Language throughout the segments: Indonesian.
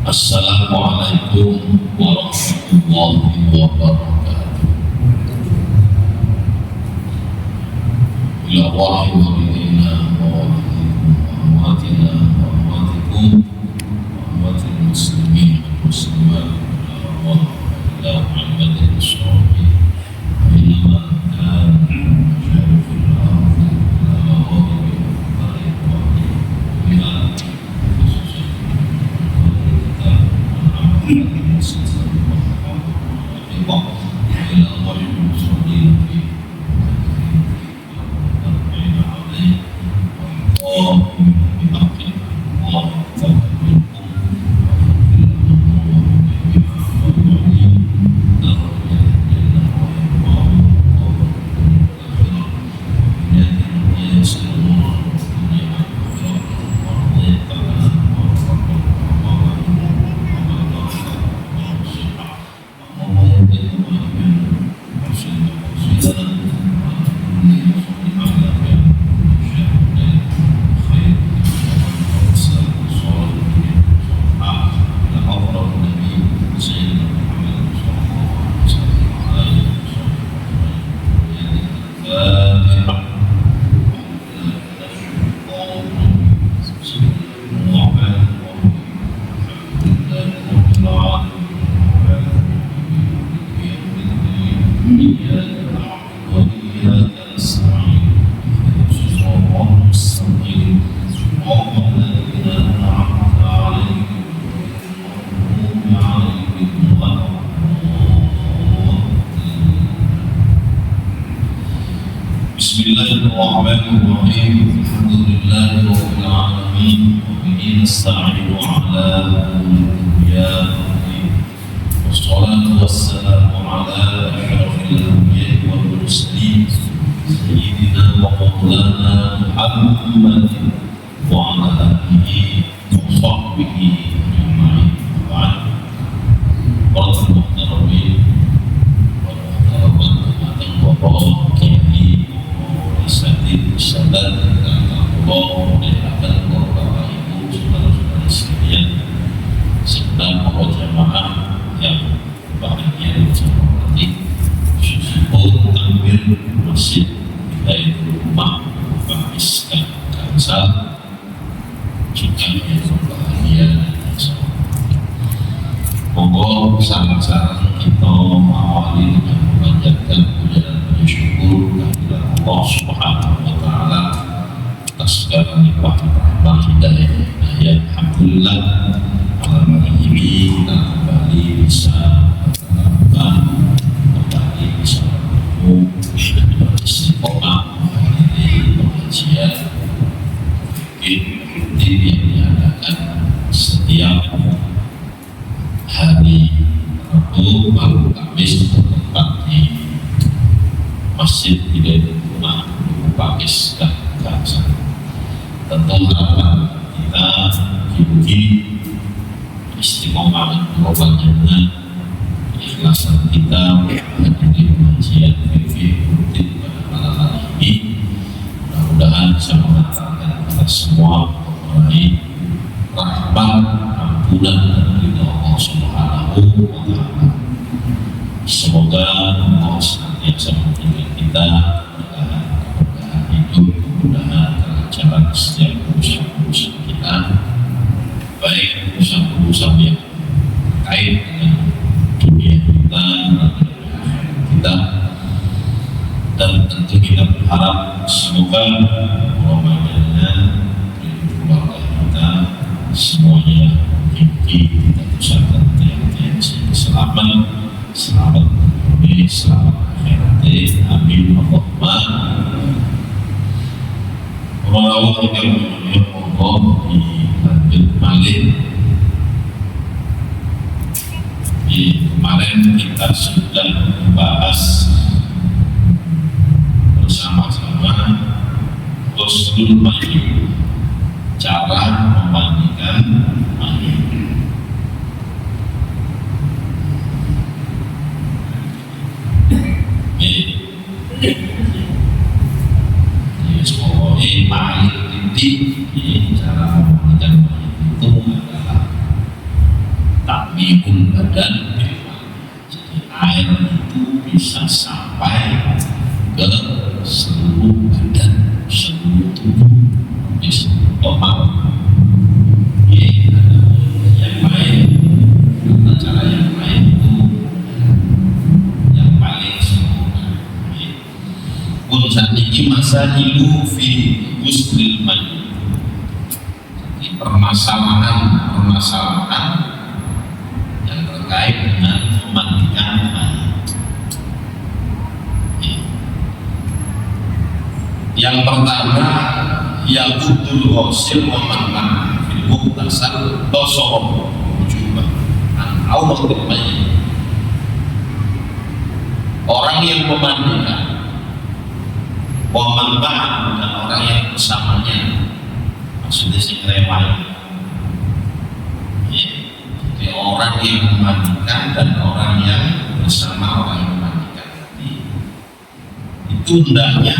Assalamualaikum warahmatullahi wabarakatuh. Ila wahi walidina wa walidikum wa amwatikum wa amwatil muslimin wal muslimat wa ila muhammadin sholih wa kan syariful ardi wa Bismillahirrahmanirrahim. Alhamdulillahirabbil alamin. Wa bihi nasta'inu ala umuri dunya waddin. Wassalatu wassalamu ala asyrafil anbiya'i wal mursalin sayyidina wa maulana Muhammadin wa ala alihi wa sahbihi ajma'in. Para muhtaromin wa muhtaramat wa sadar Allah dan Bapak Ibu saudara-saudara sekalian serta para jamaah yang bahagia berhormati, khususnya takmir Masjid Hidayat Umah Pakistan Kansal juga yang berbahagia dan selamat. Monggo sarang-sarang kita awali dengan memanjatkan puja dan syukur kehadirat Allah Subhanahu wa Ta'ala atas segala nikmat rahmat hidayah. Alhamdulillah malam ini kita kembali bisa bertambah, kembali bisa bertemu, istiqomah menghadiri pengajian rutin yang diadakan setiap hari Rabu, malam Kamis bertempat di Masjid Hidayat Umah Pakistan Kansal. Tentu harapan kita diuji istiqomah dan perubahannya, ikhlasan kita menghadiri pengajian fikih rutin pada malam hari ini. Mudah-mudahan bisa mengantarkan kita semua meraih rahmat, ampunan dan ridha Allah Subhanahu wa Ta'ala. Semoga Allah senantiasa membimbing kita kemudahan hidup, kemudahan kelancaran setiap urusan kita, baik urusan yang terkait dengan dunia kita dan tentu kita berharap semoga Ramadannya keluarga kita semuanya memiliki kita usahakan tiang-tiang selamat, selamat dunia, selamat akhirat. Amin Allahumma. Allah kita menyembah Allah dilanjut balik. Kemarin kita sudah membahas bersama-sama Ghusl Mayyit, cara memandikan mayit. Mayit inti cara memandikan mayit itu adalah Mihul badan bilma. Jadi air itu bisa sampai ke seluruh badan, seluruh tubuh. Bisa tomak. Yang lain, cara yang lain itu yang paling sempurna. Pun saat ini masa hidup fi uslil mani. Permasalahan yang terkait dengan memandikan mayat. Yang pertama, yaqudul ghasil wa man fil muqtasal basara wujubah an awratil mayit. Orang yang memandikan wa man dan orang yang bersamanya, maksudnya si rewai. Jadi orang yang memandikan dan orang yang bersama orang yang memandikan itu hendaknya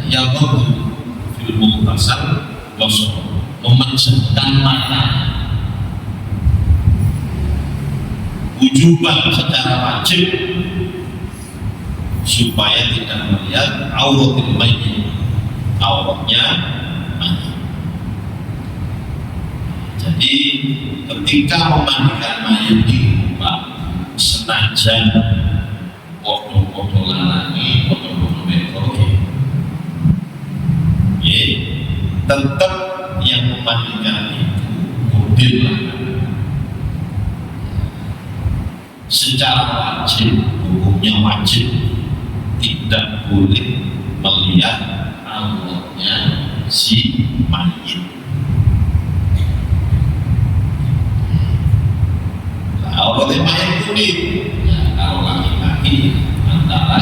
yang fil muqtasal memejamkan mata wujuban secara wajib supaya tidak melihat auratil mayit, auratnya mayit. Jadi ketika memandikan mayat di rumah, senajan podo-podo lanangi, podo-podo wedok, tetap yang memandikan itu model secara wajib, hukumnya wajib, tidak boleh melihat auratnya si mayit. Auratnya mayit kulit, ya, kalau laki-laki antara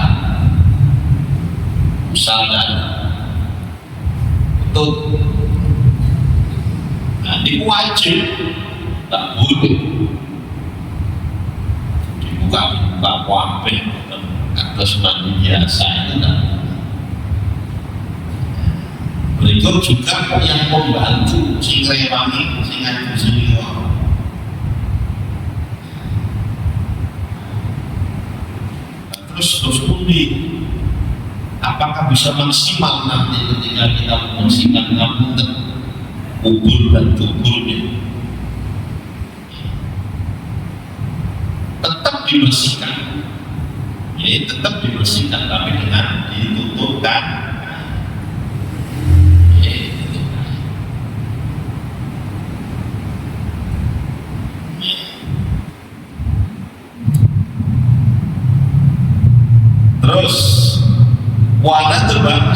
usal dan betul. Nah, ini wajib, tak boleh dibuka wabeh atas mandi biasa itu tak. Berikut juga yang membantu si rewangi, si ngadu sini. Terus undi, apakah bisa maksimal nanti ketika kita membersihkan rambut, kubur dan tuburnya? Tetap dibersihkan, ya tetap dibersihkan, tapi dengan ditutupkan. Terus warna terbang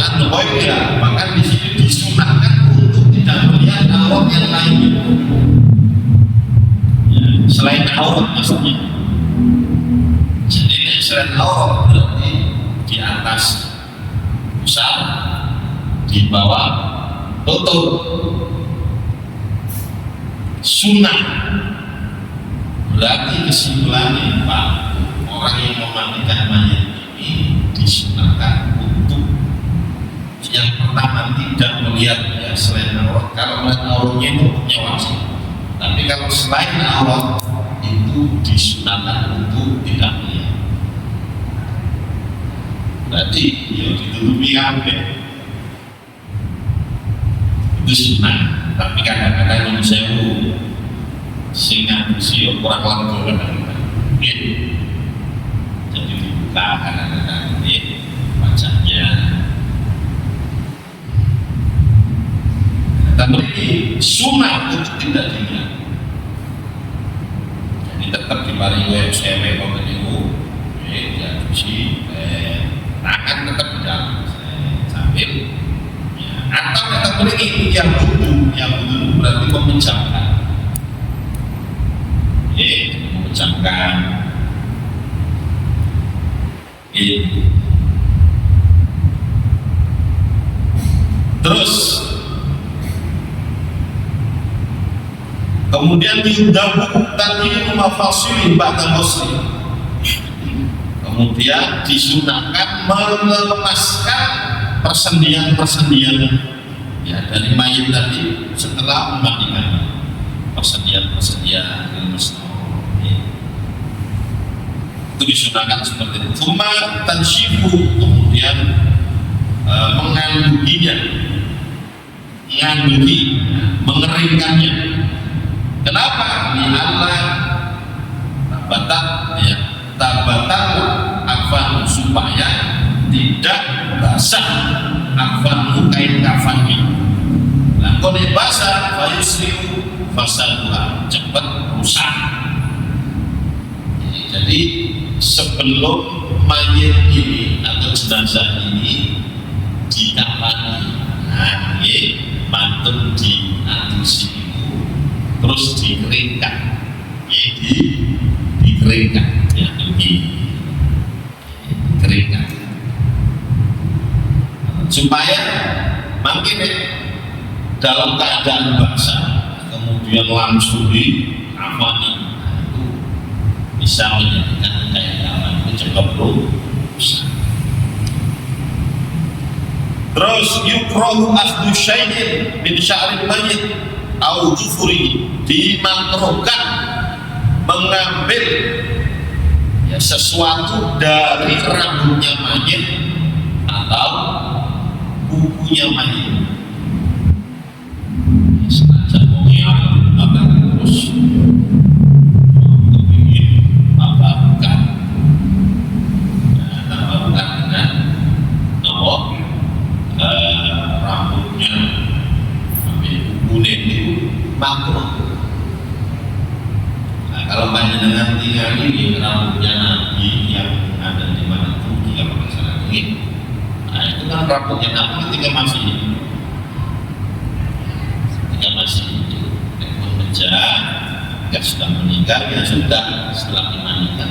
ya, maka di sini disunahkan untuk tidak melihat aurat yang lainnya, ya, selain aurat maksudnya. Jadi selain aurat berarti di atas pusar, di bawah tutup. Sunnah berarti kesimpulannya Pak, orang yang memandikan mayat disunahkan untuk yang pertama tidak melihat ya selain aurat. Kalau melihat auratnya itu hukumnya wajib, tapi kalau selain aurat itu disunahkan untuk tidak melihat. Berarti ya ditutupi kabeh itu sunnah. Tapi kadang-kadang yang saya sehingga usia kurang lega kadang-kadang jadi dibuka kadang-kadang wajahnya. Tapi sunnah untuk tidak dilihat. Jadi tetap diparingi cewek pemenimu, ya cuci, tangan tetap di dalam sambil, ya. Atau tetap beri yang dulu berarti memejamkan, memejamkan. Terus kemudian yudabu tadi mafasilin ba'da muslim. Kemudian disunahkan melepaskan persendian-persendian ya dari mayat tadi setelah memandikan persendian-persendian tresno. Itu disunahkan seperti itu. Cuma tansyifu, kemudian mengandunginya, mengeringkannya. Kenapa? Di Allah tabatak afan, supaya tidak basah afan kain kafannya. Nah, kalau basah fayusriu fasadua, cepat rusak. Jadi sebelum mayat ini atau jenazah ini dikafani, nah, mantun diadusi itu, terus dikeringkan, dikeringkan, ya, dikeringkan, supaya makin dalam keadaan basah, kemudian langsung dikafani, itu bisa menjadikan kayak kapan itu cepat rusak. Terus yukrahu akhdhu syai'in min sya'ril mayyit au dhufri, dimakruhkan mengambil ya sesuatu dari rambutnya mayit atau kukunya mayit. Sengaja mau ngambil apa terus tambahkan dengan rambutnya sampai kukunya itu makruh. Nah, kalau panjenengan tinggal ini rambutnya Nabi yang ada di mana Turki kalau nggak salah ini, nah itu kan rambutnya Nabi ketika masih hidup, mengejar, jika sudah meninggal ya sudah, setelah dimandikan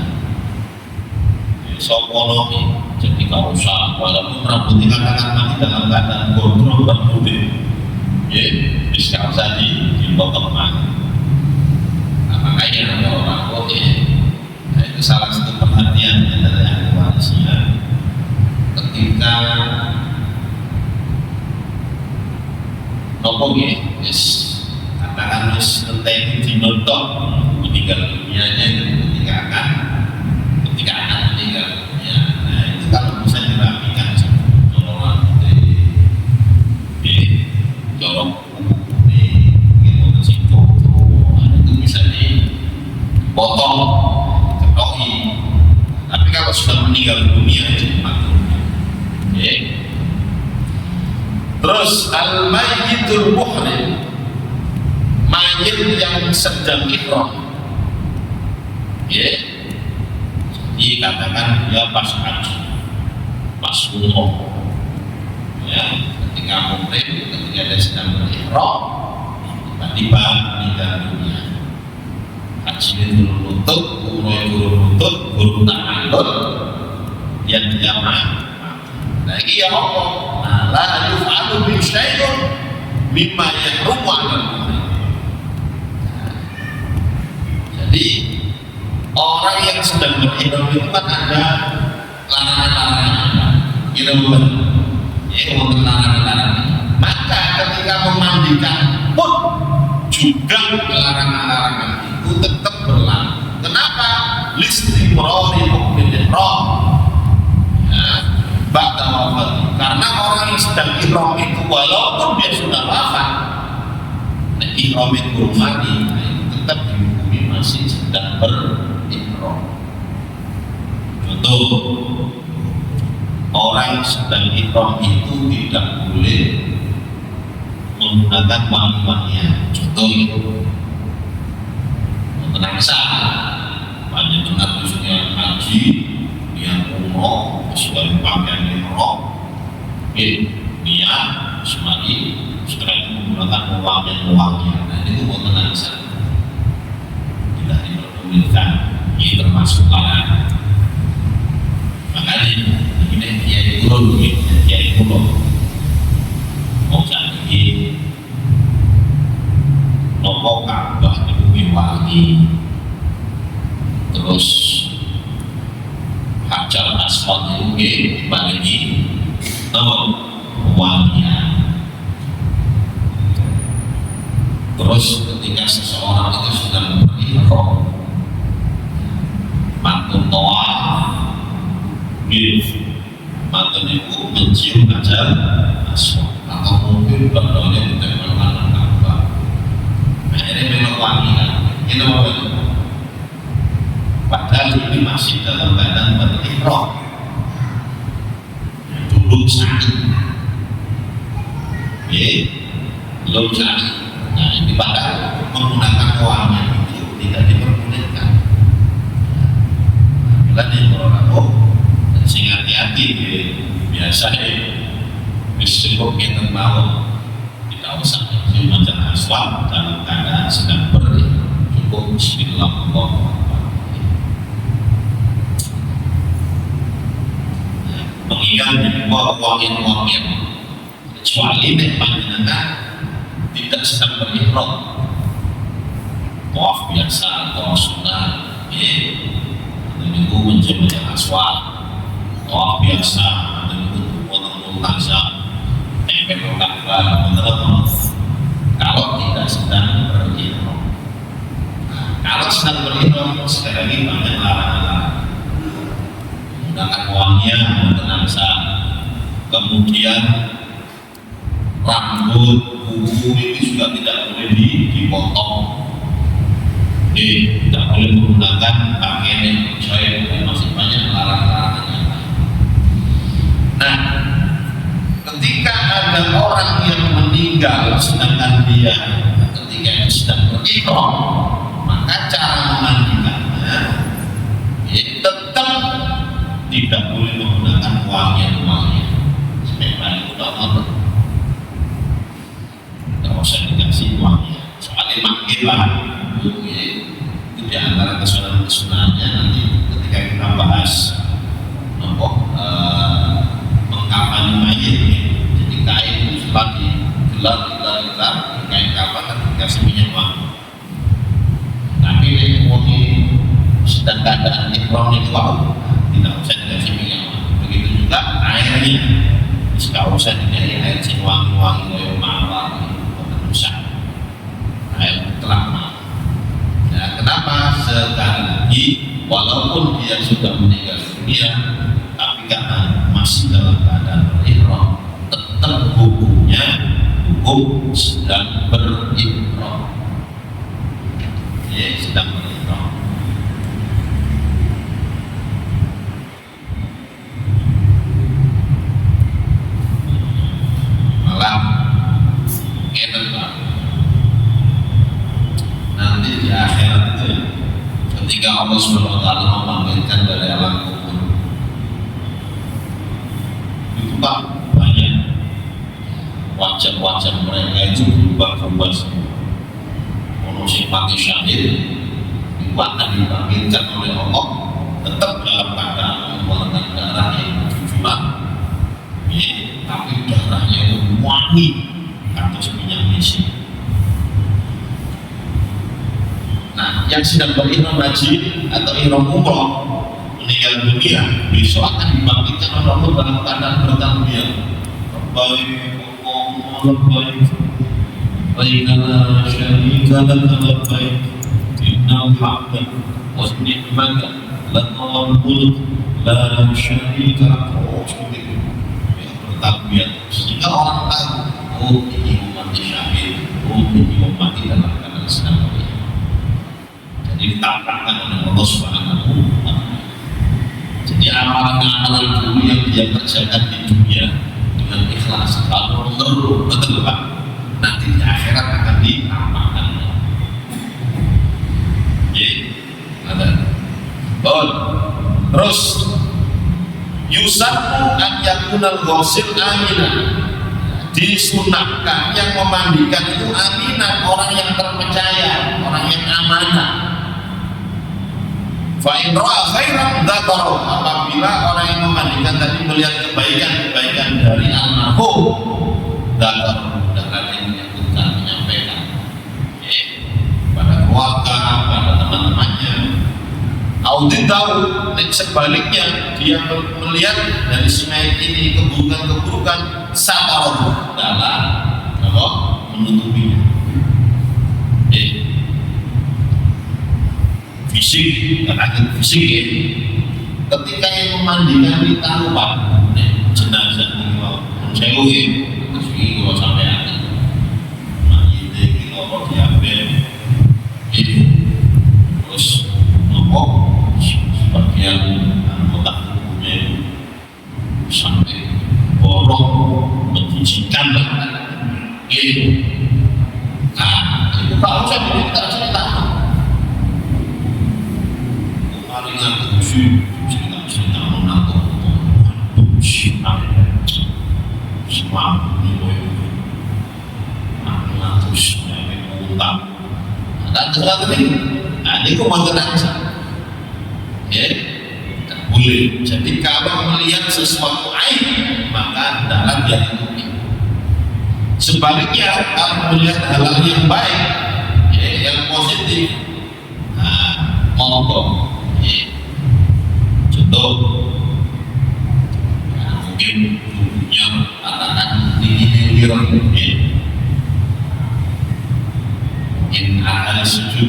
sokonomi, jadi kalau usah walaupun rambutnya akan mati dalam keadaan gondrong dan putih, ya bisa saja dipotong mati. Nah, makanya kalau orang putih, nah itu salah satu perhatian dari ahli warisnya ketika nopo ya, katakan tentang dinotok meninggal dunianya itu ketika akan meninggal dunia. Nah itu kalau bisa dirapikan colongan corong gitu situ, itu bisa dipotong, diketoki. Tapi kalau sudah meninggal dunia itu makruh. Terus al-mayyitul muhrim, mayit yang sedang ihram, dikatakan dia pas haji, pas umroh, ya, ketika muhrim, ketika dia sedang berihram, tiba-tiba meninggal dunia. Haji itu lutut, umroh itu lutut, guru tangan, dia mati. Nah ini ya Allah, la yuf'alu bi syai'un mimma yahrumu 'alal muhrim. Jadi orang yang sedang berihram itu kan ada larangan-larangan, gitu bukan? Ya, untuk larangan-larangan. Maka ketika memandikan pun juga larangan-larangan itu tetap berlaku. Kenapa? Listimrari hukmil ihram. Ba'da wafat. Karena orang yang sedang ihram itu walaupun dia sudah wafat, nah ihram itu belum mati, nah itu tetap dihukumi masih sedang berihram. Contoh, orang yang sedang ihram itu tidak boleh menggunakan wangi-wangian. Contoh itu tenang saja, banyak dengar khususnya haji yang umroh sebagai pakaian ihram, niat semari setelah itu menggunakan wangian. Nah itu mau tenang saja, tidak diperbolehkan. Ini termasuk larangan. Makanya ini kiai kulon mau jadi nopo Ka'bah itu wangi, terus Hajar Aswad itu bagi wangian. Terus ketika seseorang itu sedang berihram, mantan itu mencium hajar aswad atau mungkin berdoanya ditempelkan apa. Akhirnya memang wangi kan. Itu apa itu? Padahal ini masih dalam keadaan berihram. Dulu sakit, belum sakit. Nah ini padahal menggunakan wangi itu tidak diperbolehkan. Bukan yang orang sing hati-hati biasa cukup kita mau tidak usah cium hajar aswad dalam keadaan sedang berihram. Cukup bismillahirrahmanirrahim. Mengingat bahwa wangi-wangian kecuali panjenengan tidak sedang berihram, tawaf biasa, tawaf sunnah, menunggu mencium hajar aswad, tawaf biasa, menunggu potong taza, tempel Ka'bah, kalau tidak sedang berihram. Kalau sedang berihram, sekali lagi banyak larangan. Menggunakan wangian, mengenangsa, kemudian rambut, kuku itu juga tidak boleh dipotong. Tidak boleh menggunakan pakaian yang sesuai, masih banyak larangan. Nah, ketika ada orang yang meninggal sedangkan dia ketika itu sedang berihram, maka cara memandikannya tetap tidak boleh menggunakan wangian. Sebenarnya itu tidak usah dikasih wangian. Soalnya makilah itu di antara kesunahan-kesunahannya nanti ketika kita bahas mengkafani mayit. Jadi kain itu setelah digelar kain kafan kan dikasih minyak wangi. Tapi wangi sedang keadaan ihram itu tidak usah dikasih minyak. Begitu juga airnya tidak usah dikasih air sing wangi-wangi kayak mawar atau rusak. Air kelapa. Nah, kenapa sekali lagi walaupun dia sudah meninggal dunia, tapi karena masih dalam keadaan berihram, tetap hukumnya hukum sedang berihram. Sedang berihram. Nanti di akhirat itu ketika Allah SWT memanggilkan dari alam kubur itu Pak banyak wajah-wajah mereka itu berubah-ubah semua. Ono sing mati syahid itu akan dipanggilkan oleh Allah tetap dalam keadaan mengeluarkan darah yang berjumlah, tapi darahnya itu wangi atau minyak misi. Nah, yang sedang berihram haji atau ihram umroh meninggal dunia besok akan dibangkitkan oleh Allah dalam keadaan bertalbiyah. Labbaik Allahumma labbaik, labbaik la syarika laka labbaik, innal hamda wan ni'mata laka wal mulk la syarika laka. Bertalbiyah sehingga orang tahu ini umat syahid, ini umat dalam keadaan sedang berihram. Ditampakkan oleh Allah Subhanahu wa Ta'ala. Jadi amalan-amalan dulu yang dia kerjakan di dunia dengan ikhlas, kalau menurut betul Pak, nanti di akhirat akan ditampakkan. Ada. Terus yusabu an yakunal ghasil aminan. Disunahkan yang memandikan itu aminan, orang yang terpercaya, orang yang amanah. Fa'in ra'a khairan dzakara, apabila orang yang memandikan tadi melihat kebaikan-kebaikan dari almarhum, dzakara dengan menyebutkan, menyampaikan pada keluarga, pada teman-temannya. Audit tahu, sebaliknya dia melihat dari si mayit ini keburukan-keburukan, satarahu dalam menutupinya. Fisik, katakan fisik ketika yang memandikan kita lupa jenazah ini mau sewu terus ini kalau sampai ada mayit ini kalau diambil ini terus nopo sebagian anggota tubuhnya sampai borong menjijikan lah ini nah itu kalau saya minta cerita kemarin aku cerita menang Sinang semua ini aku terus mengundang dan sesuatu ini nah ini komandan aja ya tak boleh jadi kalau melihat sesuatu aib maka dalam yang itu sebaliknya kalau melihat hal yang baik ya, yang positif nah monggo ya. Contoh mungkin tubuhnya katakan ini mungkin ada sujud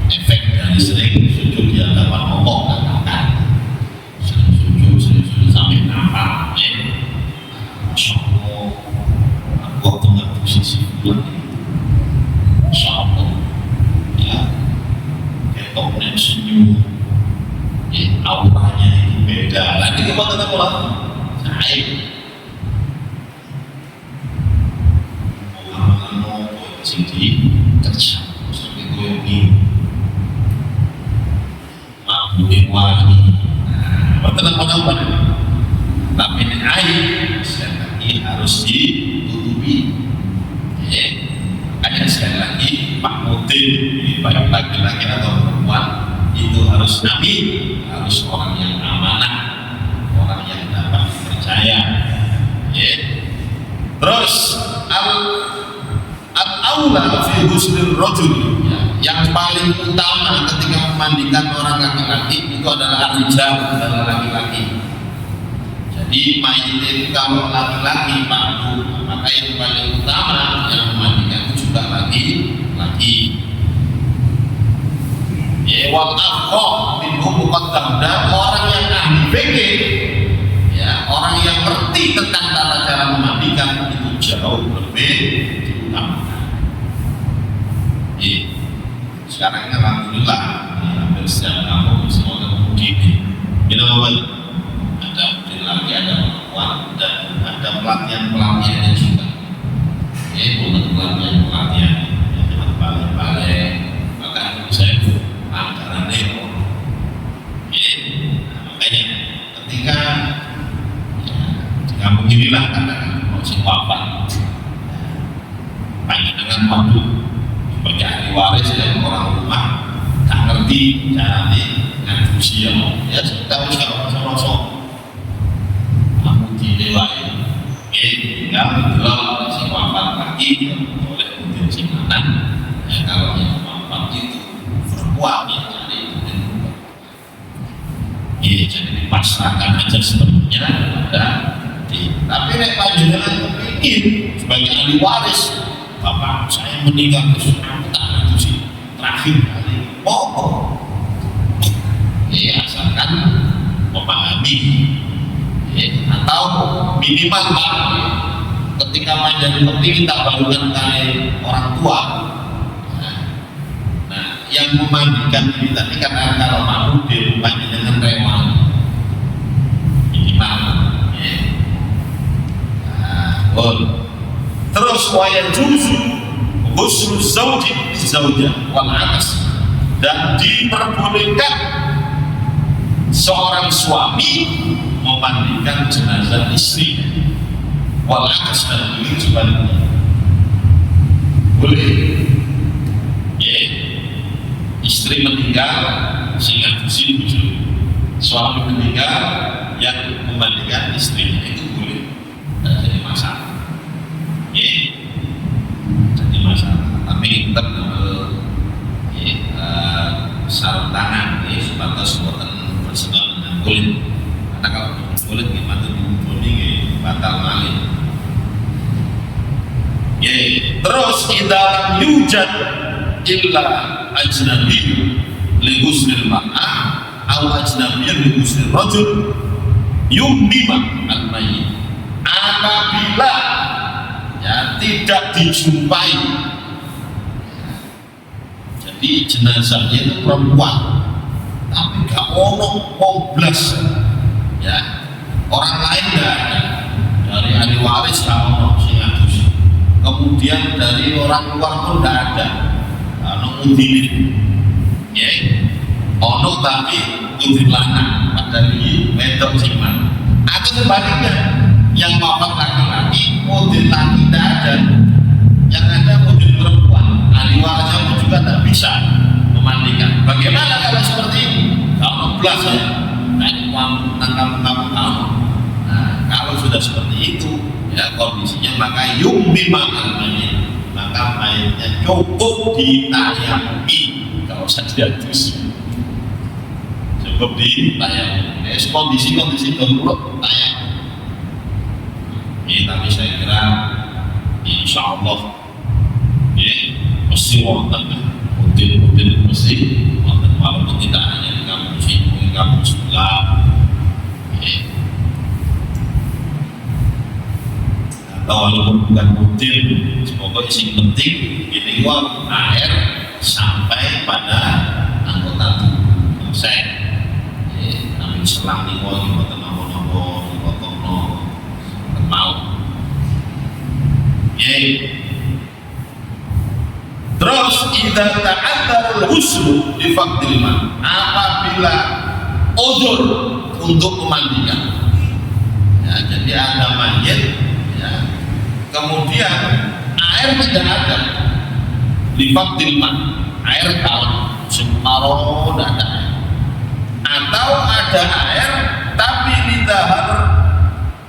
efek dari sering sujud di hadapan Allah katakan sering sujud sampai nampak Masya Allah aku tengah posisi bulan Masya Allah ya ketoknya senyum auranya itu beda lagi apa kata Allah saya mau sini kerja sampai gue ini mampu wangi apa tapi ini air sekali lagi harus ditutupi makanya sekali lagi Pak Mutin baik laki-laki atau perempuan itu harus nabi, harus orang yang amanah, orang yang dapat dipercaya. Terus al-aula fi husnil rajul, yang paling utama ketika memandikan orang laki-laki itu adalah ar-rijal, adalah laki-laki. Jadi mayit itu kalau laki-laki mampu, maka yang paling utama yang memandikan itu juga laki-laki. Wal akhra minhum muqaddam, dan orang yang ahli fikih ya, orang yang ngerti tentang tata cara memandikan itu jauh lebih diutamakan. Sekarang alhamdulillah hampir setiap kampung semua ketemu gini. Kita mau ada laki ada perempuan dan ada pelatihannya juga. Bukan pelatihan yang balik-balik, maka saya anggaran demo. Makanya ketika kamu inilah katakan mau si wafat banyak dengan waktu sebagai ahli waris dan orang rumah tak ngerti caranya dengan usia ya kita harus kalau kamu dilewati tinggal belum si wafat lagi oleh mungkin si kanan kalau yang wafat itu perempuan yang jadi dipasrahkan aja sepenuhnya tapi nek panjenengan kepingin sebagai ahli waris bapak saya meninggal terus aku tak itu sih terakhir kali asalkan memahami atau minimal pak ketika panjenengan kepingin tak barukan kali orang tua yang memandikan ini tadi karena kalau mampu di rumahnya dengan rewang minimal terus wayang juzu ghuslu zauji zaujah wal atas, dan diperbolehkan seorang suami memandikan jenazah istri wal atas, dan begitu sebaliknya boleh istri meninggal sehingga bujuk suami meninggal yang memandikan istrinya itu boleh, tidak jadi masalah jadi masalah, tapi tetap sarung tangan sebatas buatan bersentuhan dengan kulit, karena kalau kulit gimana dihubungi batal malih. Terus idza yujad illa ajnabi li husnil mar'ah au ajnabiyyan bi husnil rajul yummima al-mayyit. Apabila ya tidak dijumpai, jadi jenazahnya itu perempuan tapi gak ono poblas ya, orang lain gak ada, dari ahli waris gak ono sing ngadus, kemudian dari orang luar pun gak ada, ono mudilin ya, ono tapi mudil lanang padahal ini wedok siman, atau sebaliknya yang wafat laki-laki mudil laki tidak ada, yang ada mudil perempuan, ahli warisnya pun juga tak bisa memandikan. Bagaimana kalau seperti ini? Kalau belas ya, kamu. Nah, kalau sudah seperti itu ya kondisinya, maka yummima al-mayyit, maka mayitnya cukup ditayamumi, kalau usah diadus, cukup ditayamumi. Kondisi-kondisi darurat tayamum. Ini tapi saya kira insya Allah ya mesti wonten, mungkin mesti wonten, walaupun tidak hanya di kampung sini, di kampung sebelah ya. Atau walaupun bukan mungkin, semoga isi penting ini uang air sampai pada anggota tubuh saya kami selang nih uang yang nopo mau terus idza ta'adzarul husnu bi faqdil ma, apabila uzur untuk memandikan ya, jadi ada mayit ya, kemudian air tidak ada, li faqdil ma, air kalah separuh tidak ada air, atau ada air tapi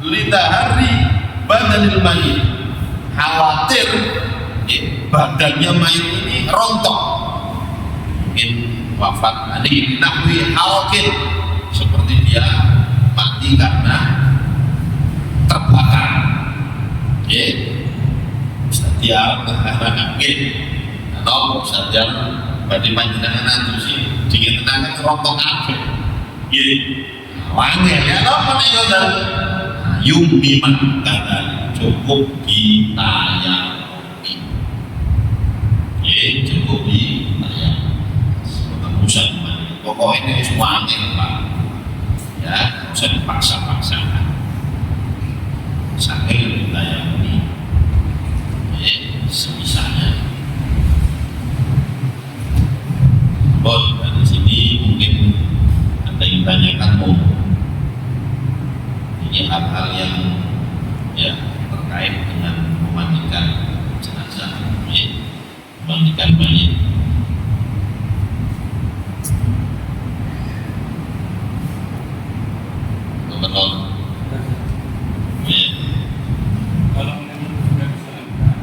lidahari badanil mayit, khawatir badannya mayit ini rontok, mungkin wafat ini nahwi hawakin, seperti dia mati karena terbakar ya, setia mungkin atau saja badi panjenengan nanti dingin tenaga rontok apa ya wangi ya apa nih udah yummima kata cukup ditayamumi ya, cukup ditayamumi usah dimana, pokoknya semua angin Pak ya, usah dipaksa-paksakan sampai ditayamumi ya, sebisanya. Bon, dari sini mungkin ada yang tanyakan mau ini hal-hal yang ya terkait dengan memandikan jenazah, memandikan mayit. Betul. Kalau memang sudah disarankan,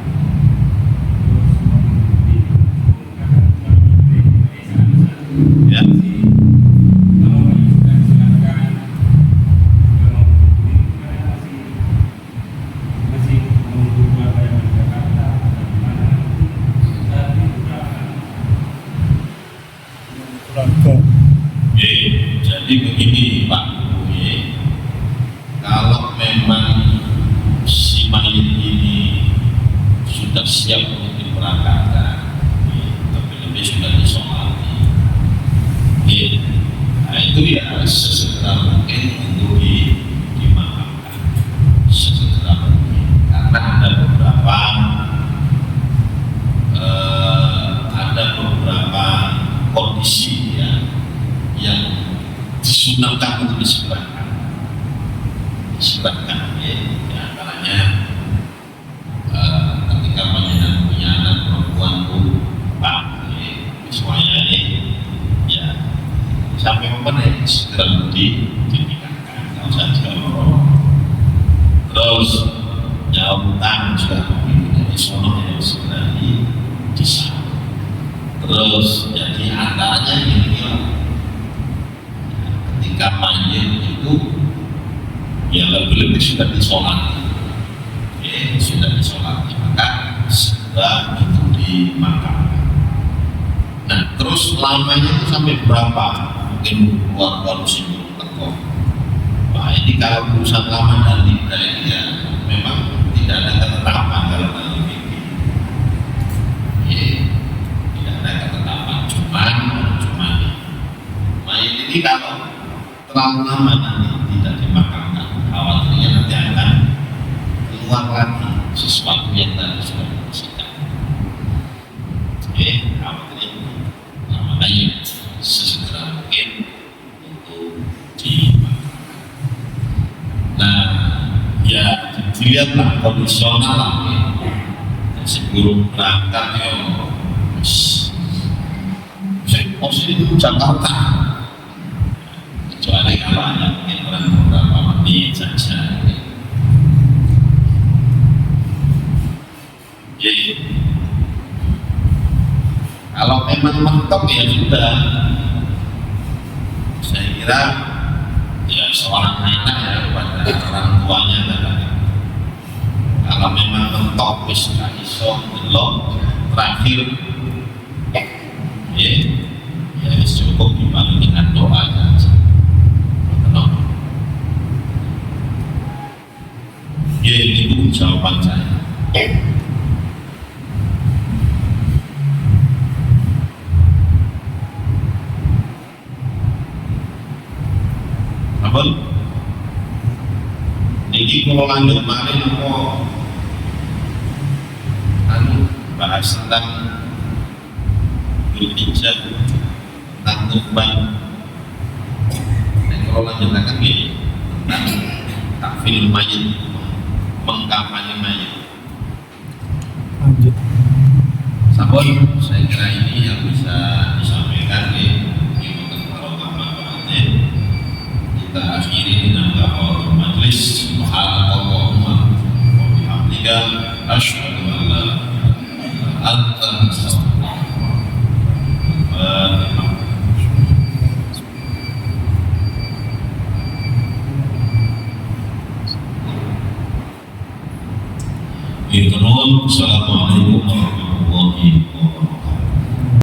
ya. Jadi begini Pak, kalau memang si mayit ini sudah siap untuk diberangkatkan, lebih-lebih sudah disolati, nah itu ya sesegera mungkin untuk dimakamkan, sesegera mungkin, karena ada beberapa kondisi ya yang disunahkan untuk disegerakan ya, antaranya ketika panjenengan punya anak perempuan Bu Pak semuanya ya sampai memperoleh segera dinikahkan, kalau saja terus jawab utang sudah dari sononya segera disahkan, terus jadi antaranya ini ketika mayit itu ya lebih-lebih sudah disolati, sudah disolati, maka segera itu dimakamkan. Nah terus lamanya itu sampai berapa mungkin keluar sibuk teko. Wah ini kalau urusan lama dan tidak ini ya memang tidak ada ketetapan kalau ahli fikih. Tidak ada ketetapan, cuman mayit ini kalau terlalu lama nanti tidak dimakamkan, khawatirnya nanti akan keluar lagi sesuatu yang tadi sudah dibersihkan. Khawatirnya makanya sesegera mungkin untuk dimakamkan. Nah, ya dilihatlah kondisional lah. Sebelum berangkat ya, saya posisi itu Jakarta. Kecuali kalau hanya mungkin beberapa menit saja. Jadi kalau memang mentok ya sudah. Saya kira ya seorang anak ya kepada orang tuanya kan. Kalau memang mentok wis gak iso delok terakhir ya wis cukup dibantu dengan doa saja. Ya itu jawaban saya. Apa? Ini kalau lanjut kemarin bahas tentang berbicara tentang tuban. Dan kalau lanjutkan ini tentang takfir mayit, mengkampanye mayit. Lanjut. Sabon, saya kira ini yang bisa disampaikan di kalau kampanye. Kita akhiri dengan kafaratul majlis. Subhanallahumma wa bihamdika asyhadu an la ilaha illa anta astaghfiruka wa atubu ilaik. Assalamualaikum warahmatullahi wabarakatuh.